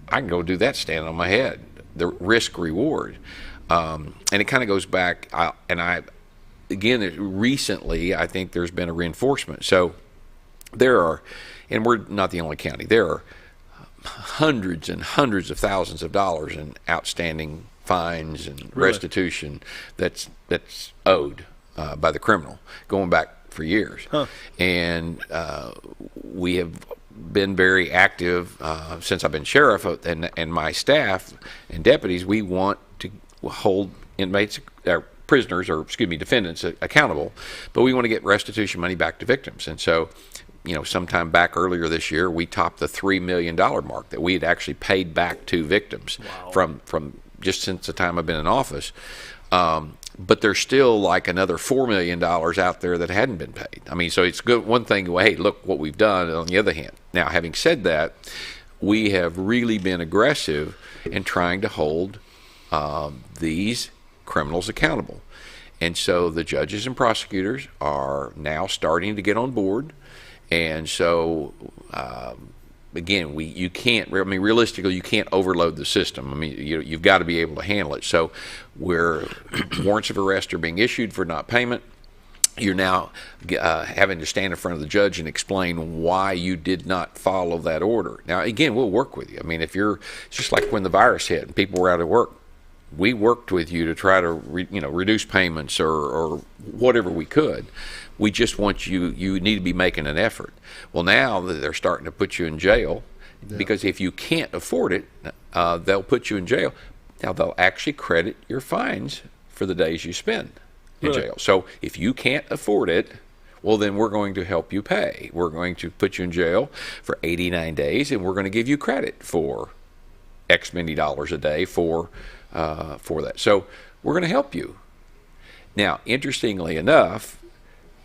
I can go do that standing on my head. The risk reward. And it kind of goes back, again, recently, I think there's been a reinforcement. So there are, and we're not the only county, there are hundreds and hundreds of thousands of dollars in outstanding fines and restitution that's owed by the criminal going back for years. And we have been very active since I've been sheriff, and my staff and deputies, we want to hold inmates, prisoners, or excuse me, defendants accountable, but we want to get restitution money back to victims. And so, sometime back earlier this year, we topped the $3 million mark that we had actually paid back to victims from just since the time I've been in office. But there's still like another $4 million out there that hadn't been paid. I mean, so it's good. One thing, hey, look what we've done. On the other hand, now having said that, we have really been aggressive in trying to hold these criminals accountable. And so the judges and prosecutors are now starting to get on board. And so, again, you can't, realistically, you can't overload the system. I mean, you've got to be able to handle it. So warrants of arrest are being issued for not payment. You're now having to stand in front of the judge and explain why you did not follow that order. Now, again, we'll work with you. I mean, it's just like when the virus hit and people were out of work. We worked with you to try to reduce payments or whatever we could. We just want you need to be making an effort. Well, now that they're starting to put you in jail, because if you can't afford it, they'll put you in jail. Now, they'll actually credit your fines for the days you spend in jail. So if you can't afford it, well, then we're going to help you pay. We're going to put you in jail for 89 days, and we're going to give you credit for X many dollars a day for that. So we're going to help you. Now, interestingly enough,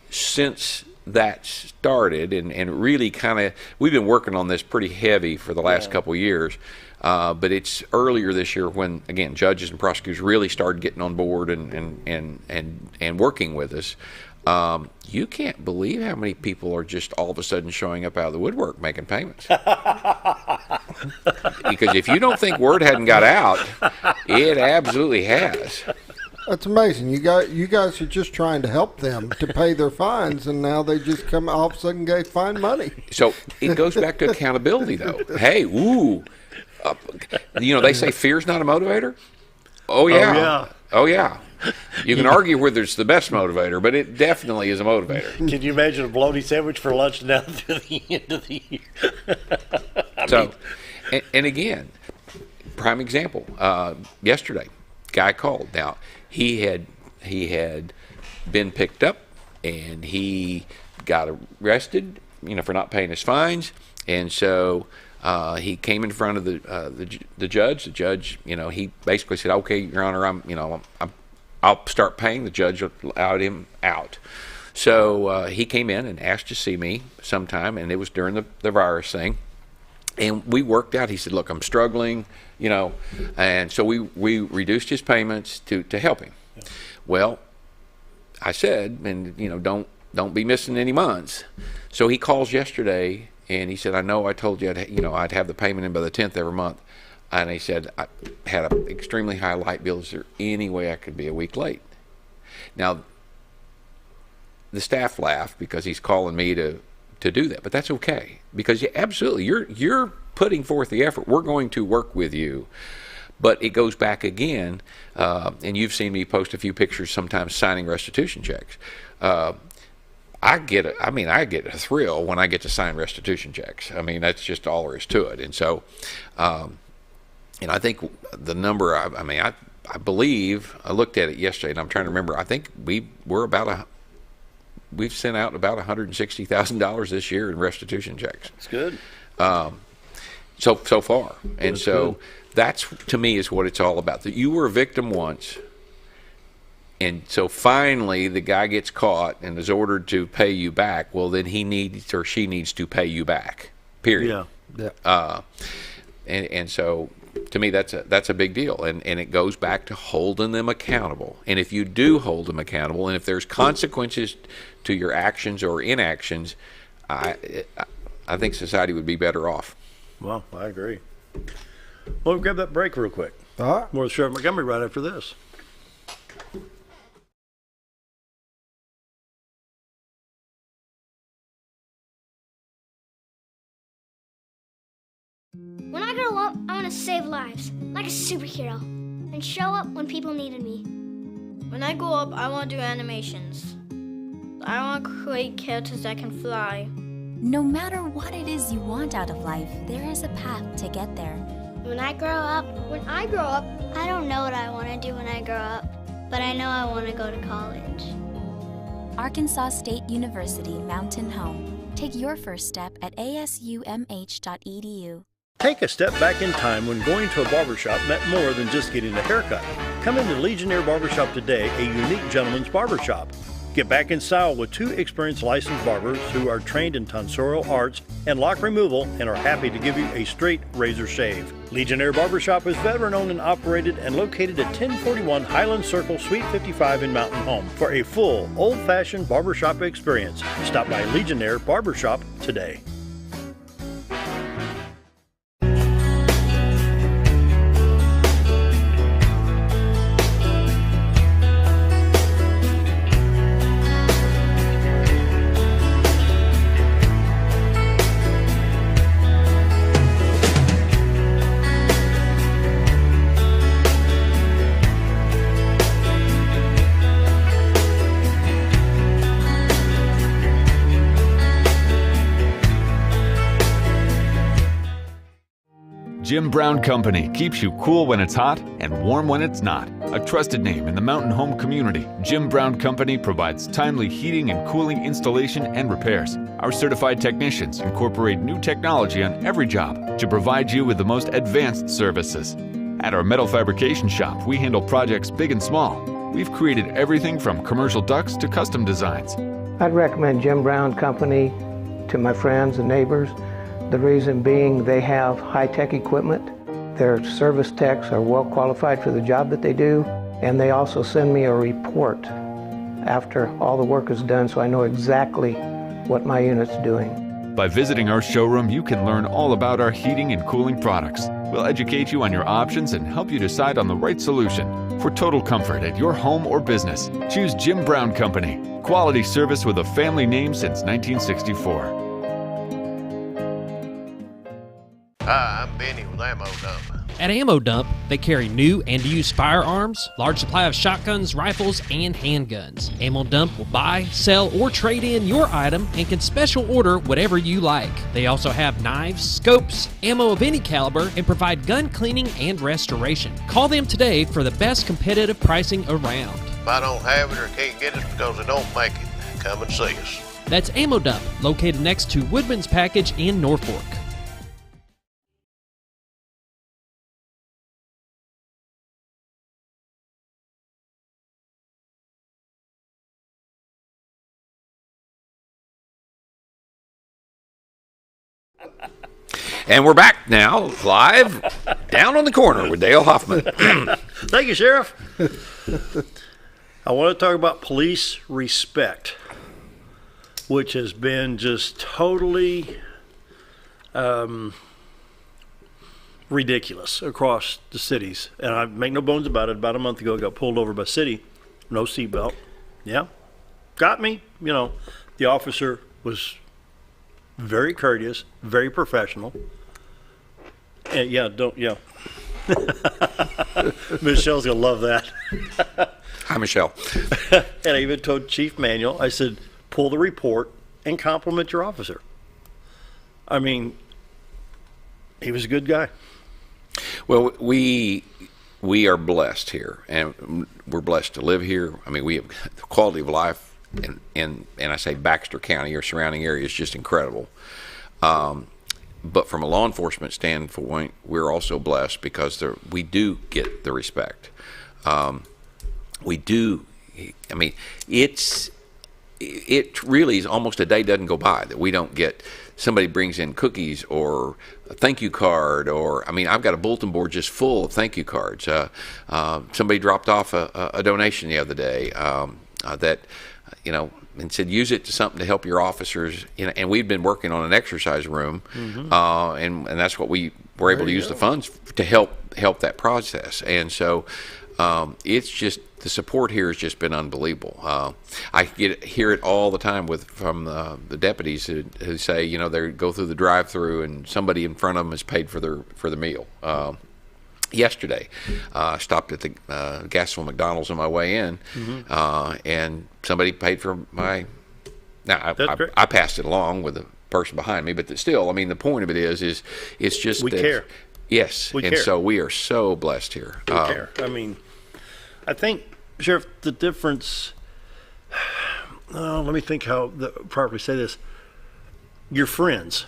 since that started, and really kind of, we've been working on this pretty heavy for the last couple of years, but it's earlier this year when, again, judges and prosecutors really started getting on board and working with us. You can't believe how many people are just all of a sudden showing up out of the woodwork making payments. Because if you don't think word hadn't got out, it absolutely has. That's amazing. You guys are just trying to help them to pay their fines, and now they just come all of a sudden get fine money. So it goes back to accountability, though. Hey, they say fear's not a motivator. Oh yeah. Oh yeah. You can argue whether it's the best motivator, but it definitely is a motivator. Can you imagine a bologna sandwich for lunch now through the end of the year? And again, prime example. Yesterday, guy called. Now he had been picked up, and he got arrested, for not paying his fines, and so he came in front of the judge. The judge, he basically said, "Okay, Your Honor, I'll start paying." The judge allowed him out. So he came in and asked to see me sometime, and it was during the virus thing. And we worked out. He said, "Look, I'm struggling, and so we reduced his payments to help him." Yeah. Well, I said, and don't be missing any months. So he calls yesterday, and he said, "I know I told you I'd have the payment in by the 10th every month." And he said, "I had an extremely high light bill. Is there any way I could be a week late?" Now, the staff laughed because he's calling me to do that, but that's okay, because absolutely, you're putting forth the effort. We're going to work with you. But it goes back again, and you've seen me post a few pictures sometimes signing restitution checks. I get a thrill when I get to sign restitution checks. I mean, that's just all there is to it. And so, and I think the number, I believe, I looked at it yesterday, and I'm trying to remember, I think we've sent out about $160,000 this year in restitution checks. That's good. So far. And so that's, to me, is what it's all about. That you were a victim once, and so finally the guy gets caught and is ordered to pay you back. Well, then he needs or she needs to pay you back, period. Yeah. And so to me, that's a big deal, and it goes back to holding them accountable. And if you do hold them accountable, and if there's consequences to your actions or inactions, I think society would be better off. Well, I agree. Well, we'll grab that break real quick. All right. More with Sheriff Montgomery right after this. When I grow up, I want to save lives, like a superhero, and show up when people needed me. When I grow up, I want to do animations. I want to create characters that can fly. No matter what it is you want out of life, there is a path to get there. When I grow up, I don't know what I want to do when I grow up, but I know I want to go to college. Arkansas State University Mountain Home. Take your first step at asumh.edu. Take a step back in time when going to a barbershop meant more than just getting a haircut. Come into Legionnaire Barbershop today, a unique gentleman's barbershop. Get back in style with 2 experienced licensed barbers who are trained in tonsorial arts and lock removal and are happy to give you a straight razor shave. Legionnaire Barbershop is veteran-owned and operated and located at 1041 Highland Circle, Suite 55 in Mountain Home. For a full, old-fashioned barbershop experience, stop by Legionnaire Barbershop today. Jim Brown Company keeps you cool when it's hot and warm when it's not. A trusted name in the mountain home community, Jim Brown Company provides timely heating and cooling installation and repairs. Our certified technicians incorporate new technology on every job to provide you with the most advanced services. At our metal fabrication shop, we handle projects big and small. We've created everything from commercial ducts to custom designs. I'd recommend Jim Brown Company to my friends and neighbors. The reason being they have high-tech equipment, their service techs are well qualified for the job that they do, and they also send me a report after all the work is done so I know exactly what my unit's doing. By visiting our showroom, you can learn all about our heating and cooling products. We'll educate you on your options and help you decide on the right solution. For total comfort at your home or business, choose Jim Brown Company. Quality service with a family name since 1964. Hi, I'm Benny with Ammo Dump. At Ammo Dump, they carry new and used firearms, large supply of shotguns, rifles, and handguns. Ammo Dump will buy, sell, or trade in your item and can special order whatever you like. They also have knives, scopes, ammo of any caliber, and provide gun cleaning and restoration. Call them today for the best competitive pricing around. If I don't have it or can't get it because they don't make it, come and see us. That's Ammo Dump, located next to Woodman's Package in Norfolk. And we're back now, live, down on the corner with Dale Hoffman. Thank you, Sheriff. I want to talk about police respect, which has been just totally ridiculous across the cities. And I make no bones about it. About a month ago, I got pulled over by city, no seatbelt. Yeah, got me. You know, the officer was very courteous, very professional. And Michelle's gonna love that. Hi, Michelle. And I even told Chief Manuel, I said, pull the report and compliment your officer. I mean, he was a good guy. Well, we are blessed here, and we're blessed to live here. I mean, we have the quality of life, and I say Baxter County or surrounding area is just incredible. But from a law enforcement standpoint, we're also blessed because we do get the respect. We do. I mean, it really is almost a day doesn't go by that we don't get somebody brings in cookies or a thank you card, or I mean, I've got a bulletin board just full of thank you cards. Somebody dropped off a donation the other day that, you know, and said use it to something to help your officers. And we've been working on an exercise room, and that's what we were able to use the funds to help that process. And so it's just, the support here has just been unbelievable. I hear it all the time from the deputies who say, you know, they go through the drive-through and somebody in front of them has paid for the meal. Yesterday, I stopped at the Gassville McDonald's on my way in, and somebody paid for my. Now I passed it along with the person behind me, but still, I mean, the point of it is it's just we care. Yes, we and care. so we are so blessed here. We care. I mean, I think, Sheriff, the difference. Let me think how to properly say this. Your friends.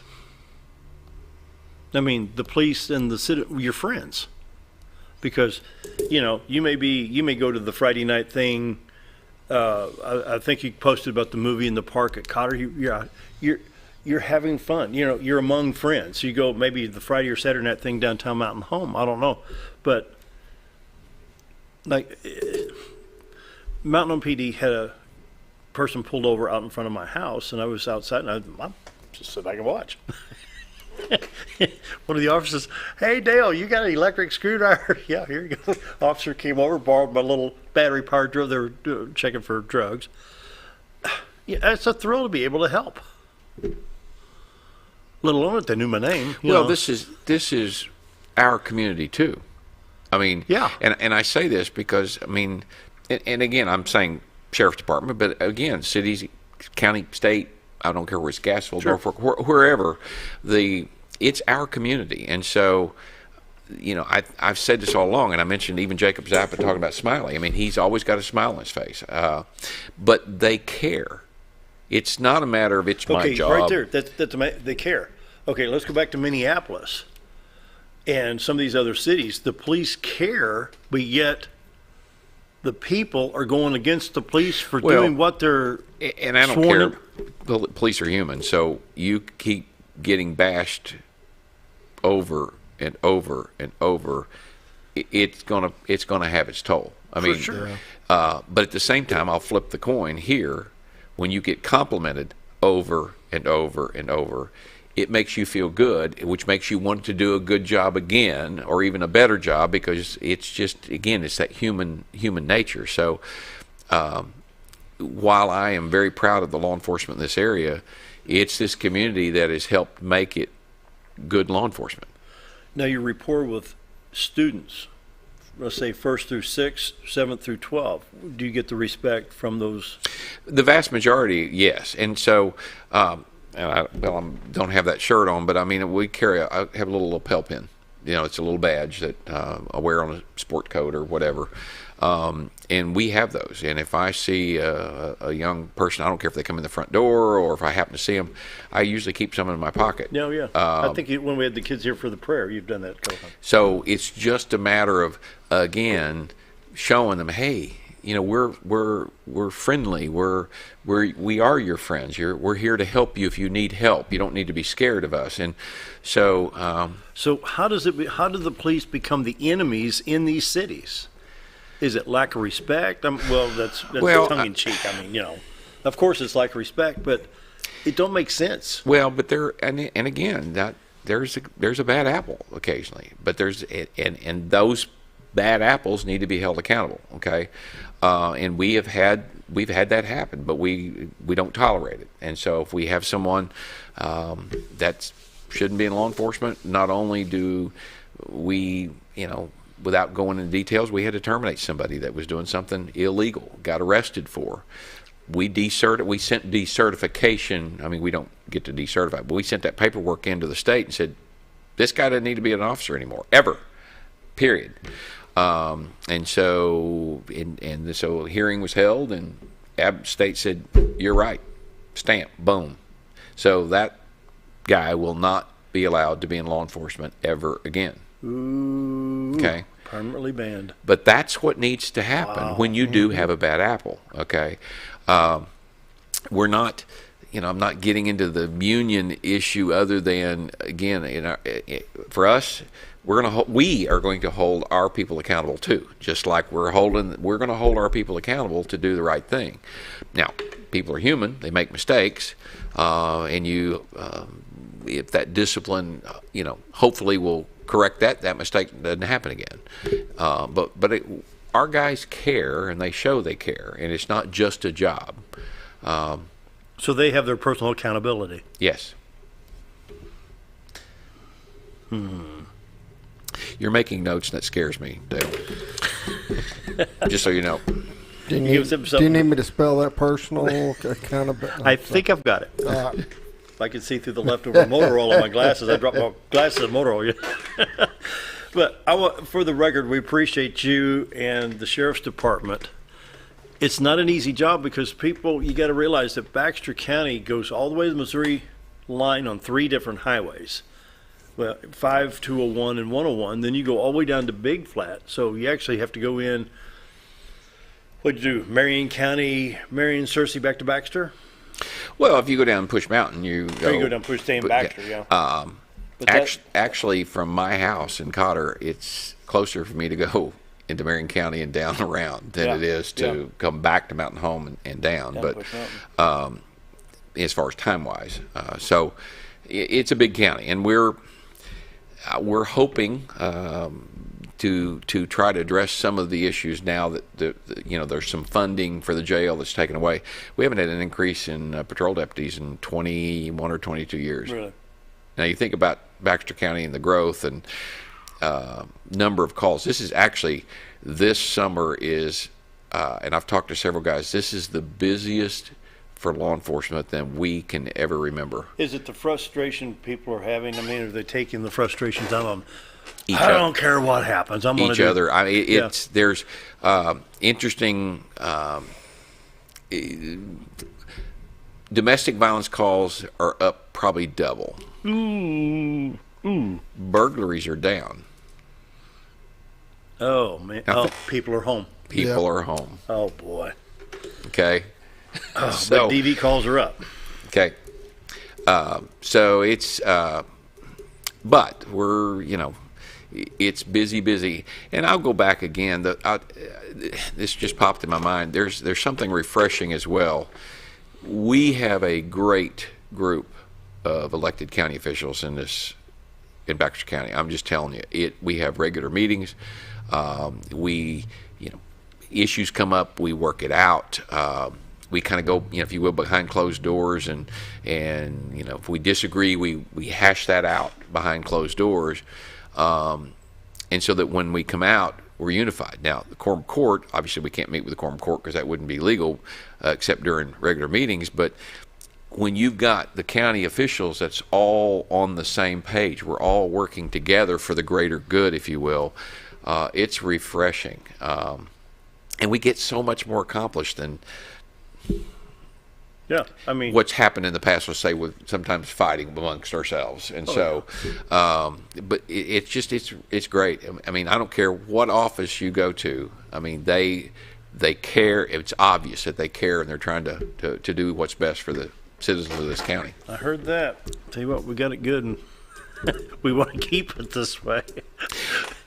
I mean, the police and the city. Your friends. Because, you know, you may go to the Friday night thing. I think you posted about the movie in the park at Cotter. You're having fun. You know, you're among friends. You go maybe the Friday or Saturday night thing downtown Mountain Home. I don't know, but like Mountain Home PD had a person pulled over out in front of my house, and I was outside, and I just sit back and watch. One of the officers, "Hey Dale, you got an electric screwdriver?" "Yeah, here you go." Officer came over, borrowed my little battery-powered drill. They were checking for drugs. Yeah, it's a thrill to be able to help. Let alone if they knew my name. Well, this is our community too. I mean, yeah. And I say this because, I mean, and again, I'm saying sheriff's department, but again, cities, county, state. I don't care where it's Gassville, Sure. Norfolk, wherever, it's our community. And so, you know, I've said this all along, and I mentioned even Jacob Zappa talking about Smiley. I mean, he's always got a smile on his face. But they care. It's not a matter of it's my job. Okay, right there. They care. Okay, let's go back to Minneapolis and some of these other cities. The police care, but yet the people are going against the police for doing what they're and I don't care. The police are human, so you keep getting bashed over and over and over. It's gonna have its toll. I mean, sure. But at the same time, I'll flip the coin here. When you get complimented over and over and over, it makes you feel good, which makes you want to do a good job again, or even a better job, because it's just, again, it's that human nature. So while I am very proud of the law enforcement in this area, it's this community that has helped make it good law enforcement. Now, your rapport with students, let's say 1st through 6th, 7th through 12, do you get the respect from those? The vast majority, yes. And so, and I don't have that shirt on, but I mean, I have a little lapel pin. You know, it's a little badge that I wear on a sport coat or whatever. And we have those. And if I see a young person, I don't care if they come in the front door or if I happen to see them, I usually keep some in my pocket. No, yeah. I think when we had the kids here for the prayer, you've done that a couple times. So it's just a matter of, again, showing them, hey, you know, we're friendly. We are your friends. We're here to help you if you need help. You don't need to be scared of us. And so, so how do the police become the enemies in these cities? Is it lack of respect? That's tongue in cheek. I mean, you know, of course it's lack of respect, but it don't make sense. Well, but and again, that there's a bad apple occasionally, but and those bad apples need to be held accountable. Okay, and we've had that happen, but we don't tolerate it. And so if we have someone that shouldn't be in law enforcement, not only do we, you know, without going into details, we had to terminate somebody that was doing something illegal, got arrested for. We sent decertification. I mean, we don't get to decertify, but we sent that paperwork into the state and said, this guy doesn't need to be an officer anymore, ever, period. And so a hearing was held, and state said, you're right, stamp, boom. So that guy will not be allowed to be in law enforcement ever again. Ooh, okay. Permanently banned. But that's what needs to happen when you do have a bad apple. Okay. We're not, you know, I'm not getting into the union issue other than, again, for us, we are going to hold our people accountable too, just like we're going to hold our people accountable to do the right thing. Now, people are human; they make mistakes, and if that discipline, you know, hopefully will correct that mistake doesn't happen again. But our guys care, and they show they care, and it's not just a job. So they have their personal accountability. Yes. You're making notes, and that scares me, Dale. Just so you know. Do you need me to spell that personal accountability? I think I've got it. If I can see through the leftover motor oil on my glasses, I dropped my glasses of motor oil. But for the record, we appreciate you and the Sheriff's Department. It's not an easy job because you got to realize that Baxter County goes all the way to the Missouri line on 3 different highways. Well, 5, 201, and 101. Then you go all the way down to Big Flat. So you actually have to go in, what'd you do, Marion County, Marion, Searcy, back to Baxter? Well, if you go down Push Mountain, you go down Push, stay in Baxter, yeah. Actually, from my house in Cotter, it's closer for me to go into Marion County and down around than it is to come back to Mountain Home and down. But as far as time-wise, so it's a big county, and we're hoping to try to address some of the issues now that there's some funding for the jail that's taken away. We haven't had an increase in patrol deputies in 21 or 22 years. Really? Now you think about Baxter County and the growth and number of calls. This summer is, and I've talked to several guys, this is the busiest for law enforcement than we can ever remember. Is it the frustration people are having? I mean, are they taking the frustrations out on I don't care what happens. I'm going to do each other. I mean, there's interesting domestic violence calls are up probably double. Burglaries are down. Oh man! People are home. People are home. Oh boy. Okay. But DV calls are up. Okay. So it's, but we're, it's busy. And I'll go back again. This just popped in my mind. There's something refreshing as well. We have a great group of elected county officials in Baxter County. I'm just telling you, we have regular meetings. Issues come up, we work it out. We kind of go, if you will, behind closed doors, and if we disagree, we hash that out behind closed doors, and so that when we come out, we're unified. Now, the quorum court, obviously, we can't meet with the quorum court because that wouldn't be legal, except during regular meetings. But when you've got the county officials that's all on the same page, we're all working together for the greater good, if you will. It's refreshing, and we get so much more accomplished than. Yeah, I mean, what's happened in the past, let's say, with sometimes fighting amongst ourselves, and but it's great. I mean, I don't care what office you go to. I mean, they care. It's obvious that they care, and they're trying to do what's best for the citizens of this county. I heard that. Tell you what, we got it good, and we want to keep it this way.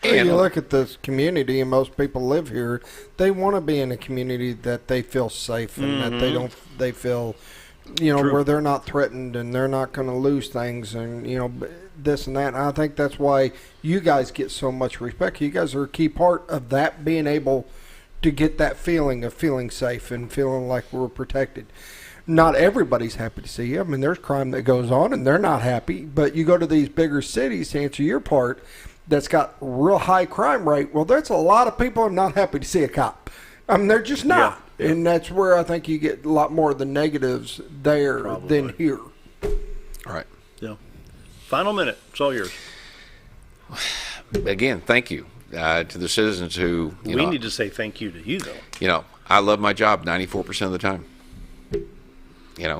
And you look at this community, and most people live here. They want to be in a community that they feel safe and that they feel, where they're not threatened and they're not going to lose things and this and that. And I think that's why you guys get so much respect. You guys are a key part of that, being able to get that feeling of feeling safe and feeling like we're protected. Not everybody's happy to see you. I mean, there's crime that goes on, and they're not happy. But you go to these bigger cities, to answer your part, that's got real high crime rate. Well, there's a lot of people not happy to see a cop. I mean, they're just not. Yeah. And that's where I think you get a lot more of the negatives there than here. All right. Yeah. Final minute. It's all yours. Again, thank you to the citizens who... We need to say thank you to you, though. I love my job 94% of the time.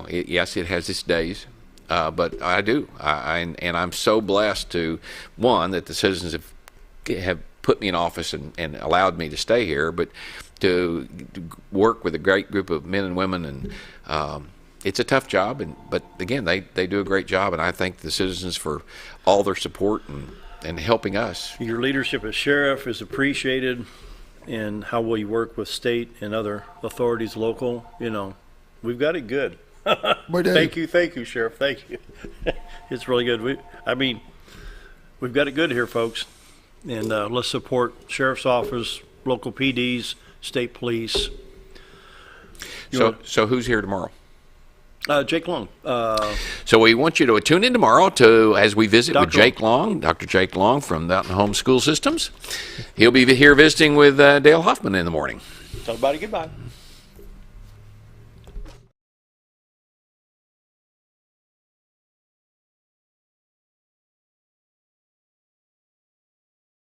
Yes, it has its days, but I do. And I'm so blessed to, one, that the citizens have put me in office and allowed me to stay here, but to work with a great group of men and women. And it's a tough job, but again, they do a great job, and I thank the citizens for all their support and helping us. Your leadership as sheriff is appreciated, and how well you work with state and other authorities local. We've got it good. Thank you, Sheriff. Thank you. It's really good. We've got it good here, folks. And let's support Sheriff's Office, local PDs, state police. So who's here tomorrow? Jake Long. So we want you to tune in tomorrow as we visit with Jake Long, Dr. Jake Long from Mountain Home School Systems. He'll be here visiting with Dale Hoffman in the morning. Tell everybody goodbye.